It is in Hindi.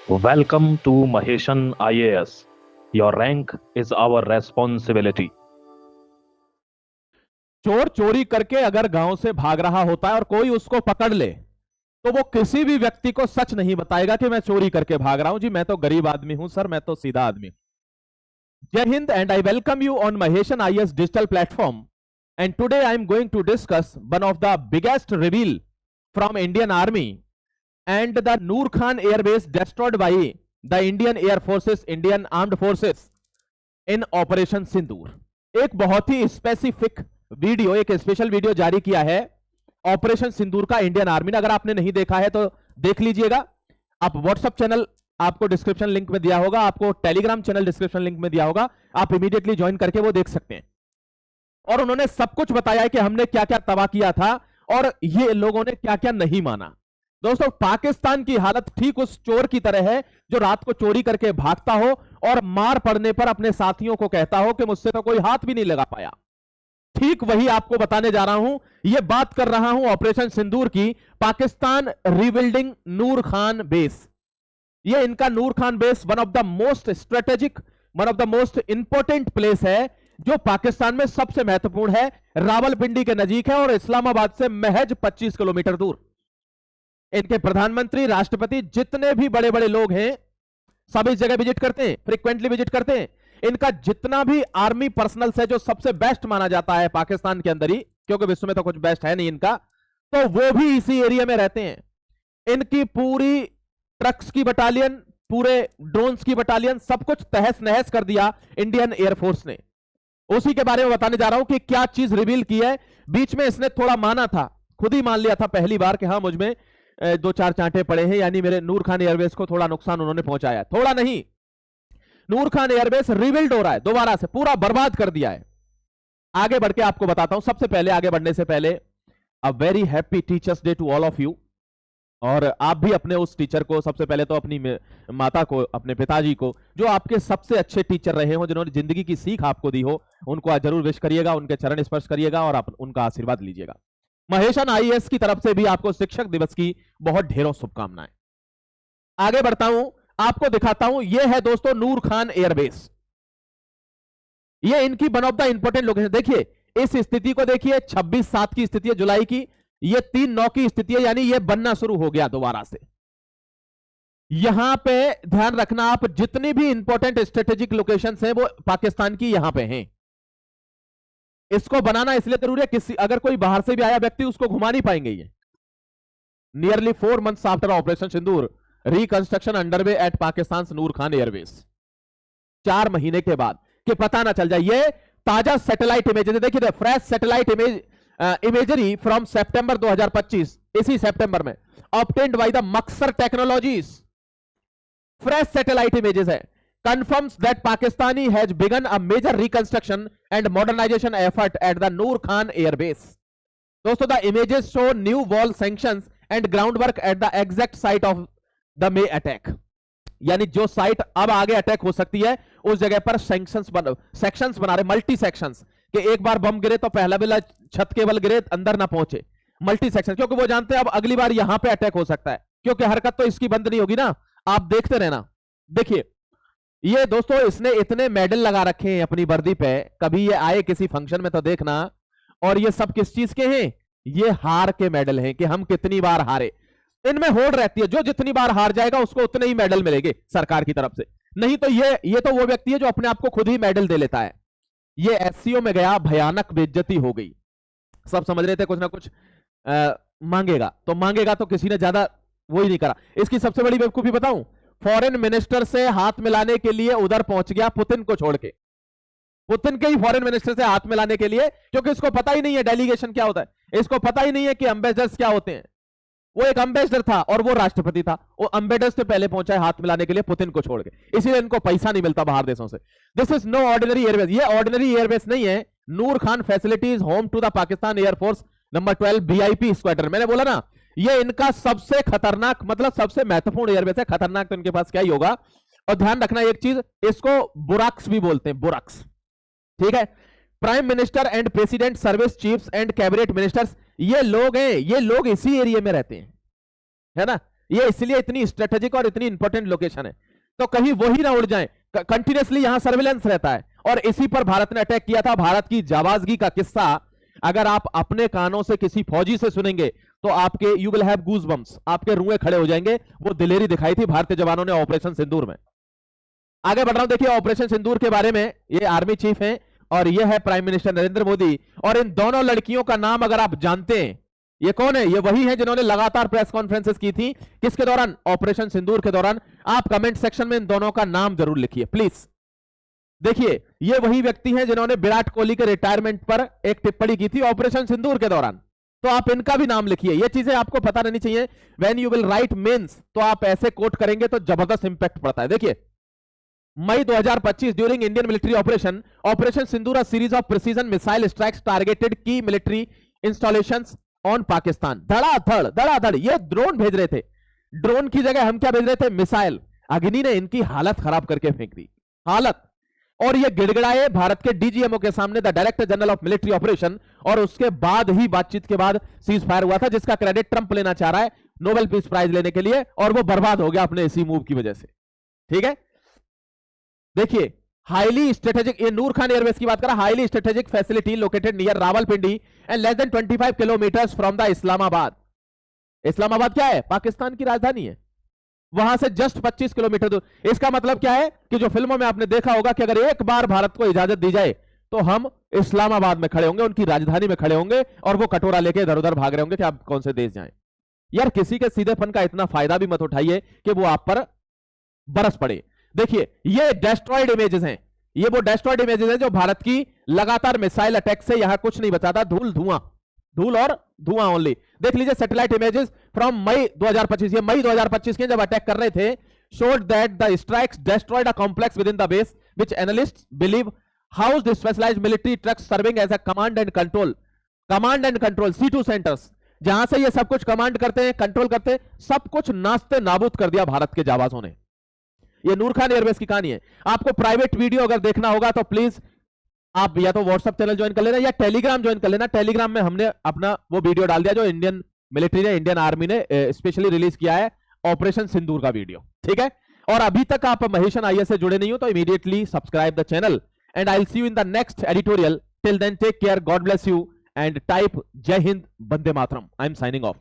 Welcome to Maheshan IAS. Your rank is our responsibility. चोर चोरी करके अगर गांव से भाग रहा होता है और कोई उसको पकड़ ले तो वो किसी भी व्यक्ति को सच नहीं बताएगा कि मैं चोरी करके भाग रहा हूं जी, मैं तो गरीब आदमी हूं सर, मैं तो सीधा आदमी हूं। जय हिंद and I welcome you on Maheshan IAS digital platform and today I am going to discuss one of the biggest reveal from Indian Army and the Nur Khan airbase destroyed by the Indian air forces, Indian armed forces in operation Sindoor. एक बहुत ही स्पेसिफिक वीडियो, एक स्पेशल वीडियो जारी किया है ऑपरेशन सिंदूर का इंडियन आर्मी ने। अगर आपने नहीं देखा है तो देख लीजिएगा। आप व्हाट्सएप चैनल आपको डिस्क्रिप्शन लिंक में दिया होगा, आपको टेलीग्राम चैनल डिस्क्रिप्शन लिंक में दिया होगा, आप इमीडिएटली ज्वाइन करके वो देख सकते हैं। और उन्होंने सब कुछ बताया है कि हमने क्या क्या तबाह किया था और ये लोगों ने क्या क्या नहीं माना। दोस्तों, पाकिस्तान की हालत ठीक उस चोर की तरह है जो रात को चोरी करके भागता हो और मार पड़ने पर अपने साथियों को कहता हो कि मुझसे तो कोई हाथ भी नहीं लगा पाया। ठीक वही आपको बताने जा रहा हूं। यह बात कर रहा हूं ऑपरेशन सिंदूर की। Pakistan rebuilding Nur Khan base. यह इनका Nur Khan base one of the most strategic, one of the most important place है जो पाकिस्तान में सबसे महत्वपूर्ण है। रावलपिंडी के नजीक है और इस्लामाबाद से महज 25 किलोमीटर दूर। इनके प्रधानमंत्री, राष्ट्रपति, जितने भी बड़े बड़े लोग हैं सब इस जगह विजिट करते हैं, फ्रीक्वेंटली विजिट करते हैं। इनका जितना भी आर्मी पर्सनल्स है जो सबसे बेस्ट माना जाता है पाकिस्तान के अंदर ही, क्योंकि विश्व में तो कुछ बेस्ट है नहीं इनका, तो वो भी इसी एरिया में रहते हैं। इनकी पूरी ट्रक्स की बटालियन, पूरे ड्रोन्स की बटालियन, सब कुछ तहस नहस कर दिया इंडियन एयरफोर्स ने। उसी के बारे में बताने जा रहा हूं कि क्या चीज रिवील की है। बीच में इसने थोड़ा माना था, खुद ही मान लिया था पहली बार कि हाँ मुझ में दो चार चांटे पड़े हैं, यानी मेरे नूर खान एयरबेस को थोड़ा नुकसान उन्होंने पहुंचाया। थोड़ा नहीं, नूर खान एयरबेस रिबिल्ड हो रहा है, दोबारा से पूरा बर्बाद कर दिया है। आगे बढ़ के आपको बताता हूं। सबसे पहले, आगे बढ़ने से पहले, a very happy teachers day to all of you. और आप भी अपने उस टीचर को, सबसे पहले तो अपनी माता को, अपने पिताजी को, जो आपके सबसे अच्छे टीचर रहे हो, जिन्होंने जिंदगी की सीख आपको दी हो, उनको आज जरूर विश करिएगा, उनके चरण स्पर्श करिएगा और उनका आशीर्वाद लीजिएगा। महेशन आईएएस की तरफ से भी आपको शिक्षक दिवस की बहुत ढेरों शुभकामनाएं। आगे बढ़ता हूं, आपको दिखाता हूं। यह है दोस्तों नूर खान एयरबेस। यह इनकी one of the important location. देखिए इस स्थिति को, देखिए 26/7 की स्थिति है, जुलाई की। यह 3/9 की स्थिति है, यानी यह बनना शुरू हो गया दोबारा से। यहां पे ध्यान रखना आप, जितनी भी इंपॉर्टेंट स्ट्रेटेजिक लोकेशंस हैं वो पाकिस्तान की यहां पे हैं। इसको बनाना इसलिए जरूरी है, किसी अगर कोई बाहर से भी आया व्यक्ति उसको घुमा नहीं पाएंगे ये। नियरली 4 months आफ्टर ऑपरेशन सिंदूर, रिकंस्ट्रक्शन अंडरवे एट पाकिस्तान नूर खान एयरबेस। 4 महीने के बाद, कि पता ना चल जाए। ये ताजा सैटेलाइट इमेज, देखिए fresh satellite imagery from September 2025, इसी सितंबर में, obtained by the Maxar technologies. Fresh satellite images है, confirms that Pakistani has begun a major reconstruction and modernization effort at the Noor Khan Air Base. दोस्तों, the images show new wall sanctions and groundwork at the exact site of the May attack. यानी जो साइट अब आगे अटैक हो सकती है उस जगह पर सेक्शंस बना रहे, मल्टी सेक्शंस, कि एक बार बम गिरे तो पहला बिला छत केवल गिरे, अंदर ना पहुंचे। मल्टी सेक्शन, क्योंकि वो जानते हैं अब अगली बार यहां पे अटैक हो सकता है, क्योंकि हरकत तो इसकी बंद नहीं होगी ना। आप देखते रहना। देखिए ये दोस्तों, इसने इतने मेडल लगा रखे हैं अपनी वर्दी पे, कभी ये आए किसी फंक्शन में तो देखना। और ये सब किस चीज के हैं? ये हार के मेडल हैं, कि हम कितनी बार हारे। इनमें होड़ रहती है, जो जितनी बार हार जाएगा उसको उतने ही मेडल मिलेंगे सरकार की तरफ से। नहीं तो ये तो वो व्यक्ति है जो अपने आप को खुद ही मेडल दे लेता है। ये एससीओ में गया, भयानक बेइज्जती हो गई। सब समझ रहे थे कुछ ना कुछ मांगेगा तो किसी ने ज्यादा वो ही नहीं करा। इसकी सबसे बड़ी बेवकूफी बताऊं, फॉरेन मिनिस्टर से हाथ मिलाने के लिए उधर पहुंच गया, पुतिन को छोड़ के। पुतिन के ही फॉरेन मिनिस्टर से हाथ मिलाने के लिए, क्योंकि इसको पता ही नहीं है डेलीगेशन क्या होता है, इसको पता ही नहीं है कि एम्बेसडर्स क्या होते हैं। वो एक एम्बेसडर था और वो राष्ट्रपति था, वो एम्बेसडर से पहले पहुंचा है हाथ मिलाने के लिए पुतिन को छोड़ के, इसीलिए इनको पैसा नहीं मिलता बाहर देशों से। This is no ordinary airbase. ये ऑर्डिनरी एयरबेस नहीं है। Nur Khan facilities home to the Pakistan air force number 12 VIP squadron. मैंने बोला ना, ये इनका सबसे खतरनाक, मतलब सबसे महत्वपूर्ण एयरबेस है। खतरनाक तो इनके पास क्या ही होगा। और ध्यान रखना एक चीज, इसको बुराक्स भी बोलते हैं, बुराक्स, ठीक है। Prime minister and president, service chiefs and cabinet ministers, ये लोग हैं, ये लोग इसी एरिया में रहते हैं, है ना। ये इसलिए इतनी स्ट्रेटेजिक और इतनी इंपॉर्टेंट लोकेशन है, तो कहीं वही ना उड़ जाए। कंटिन्यूअसली यहां सर्विलेंस रहता है और इसी पर भारत ने अटैक किया था। भारत की जाबाजगी का किस्सा अगर आप अपने कानों से किसी फौजी से सुनेंगे तो आपके you will have goose bumps, आपके रुए खड़े हो जाएंगे। वो दिलेरी दिखाई थी भारतीय जवानों ने ऑपरेशन सिंदूर में। आगे बढ़ रहा हूं, देखिए ऑपरेशन सिंदूर के बारे में। ये आर्मी चीफ हैं और ये है प्राइम मिनिस्टर नरेंद्र मोदी। और इन दोनों लड़कियों का नाम अगर आप जानते हैं, ये कौन है? ये वही है जिन्होंने लगातार प्रेस कॉन्फ्रेंसेस की थी। किसके दौरान? ऑपरेशन सिंदूर के दौरान। आप कमेंट सेक्शन में इन दोनों का नाम जरूर लिखिए प्लीज। देखिए ये वही व्यक्ति हैं जिन्होंने विराट कोहली के रिटायरमेंट पर एक टिप्पणी की थी ऑपरेशन सिंदूर के दौरान। तो आप इनका भी नाम लिखिए, ये चीजें आपको पता रहनी चाहिए। When you will write means, तो आप ऐसे कोट करेंगे तो जबरदस्त इंपैक्ट पड़ता है। देखिए मई 2025 during Indian military operation Sindoor, a series of precision missile strikes targeted की मिलिट्री इंस्टॉलेशंस ऑन पाकिस्तान। धड़ाधड़ ये ड्रोन भेज रहे थे। ड्रोन की जगह हम क्या भेज रहे थे? मिसाइल। अग्नि ने इनकी हालत खराब करके फेंक दी, हालत। और ये गिड़गिड़ाए भारत के डीजीएमओ के सामने, the director general of military operation. और उसके बाद ही बातचीत के बाद सीज फायर हुआ था, जिसका क्रेडिट ट्रंप लेना चाह रहा है नोबेल पीस प्राइज लेने के लिए, और वो बर्बाद हो गया अपने इसी मूव की वजह से। ठीक है, देखिए हाईली स्ट्रेटेजिक, ये नूर खान एयरवेज की बात करा, highly strategic facility located near Rawalpindi and less than 25 kilometres from the Islamabad. Islamabad क्या है? पाकिस्तान की राजधानी है। वहां से जस्ट 25 किलोमीटर दूर। इसका मतलब क्या है कि जो फिल्मों में आपने देखा होगा कि अगर एक बार भारत को इजाजत दी जाए तो हम इस्लामाबाद में खड़े होंगे, उनकी राजधानी में खड़े होंगे, और वो कटोरा लेके इधर उधर भाग रहे होंगे कि आप कौन से देश जाएं। यार किसी के सीधेपन का इतना फायदा भी मत उठाइए कि वो आप पर बरस पड़े। देखिए ये डेस्ट्रॉयड इमेजेस हैं, ये वो डेस्ट्रॉयड इमेजेस हैं जो भारत की लगातार मिसाइल अटैक से यहां कुछ नहीं बचा था, धूल और धुआं ओनली। देख लीजिए सैटेलाइट इमेजेस फ्रॉम मई 2025, ये मई 2025 के जब अटैक कर रहे थे, showed that the strikes destroyed a complex within the base which analysts believe housed specialized military trucks serving as a command and control C2 centers, जहां से ये सब कुछ कमांड करते हैं, कंट्रोल करते हैं। सब कुछ नास्ते नाबूद कर दिया भारत के जाबाजों ने। ये नूर खान एयरवेज की कहानी है। आपको प्राइवेट वीडियो अगर देखना होगा तो प्लीज आप या तो व्हाट्सएप चैनल ज्वाइन कर लेना या टेलीग्राम ज्वाइन कर लेना। टेलीग्राम में हमने अपना वो वीडियो डाल दिया जो इंडियन मिलिट्री ने, इंडियन आर्मी ने स्पेशली रिलीज किया है, ऑपरेशन सिंदूर का वीडियो। ठीक है, और अभी तक आप महेशन आईएएस से जुड़े नहीं हो तो immediately subscribe the channel and I will see you in the next editorial. Till then take care, God bless you and type जय हिंद, वंदे मातरम। I am signing of.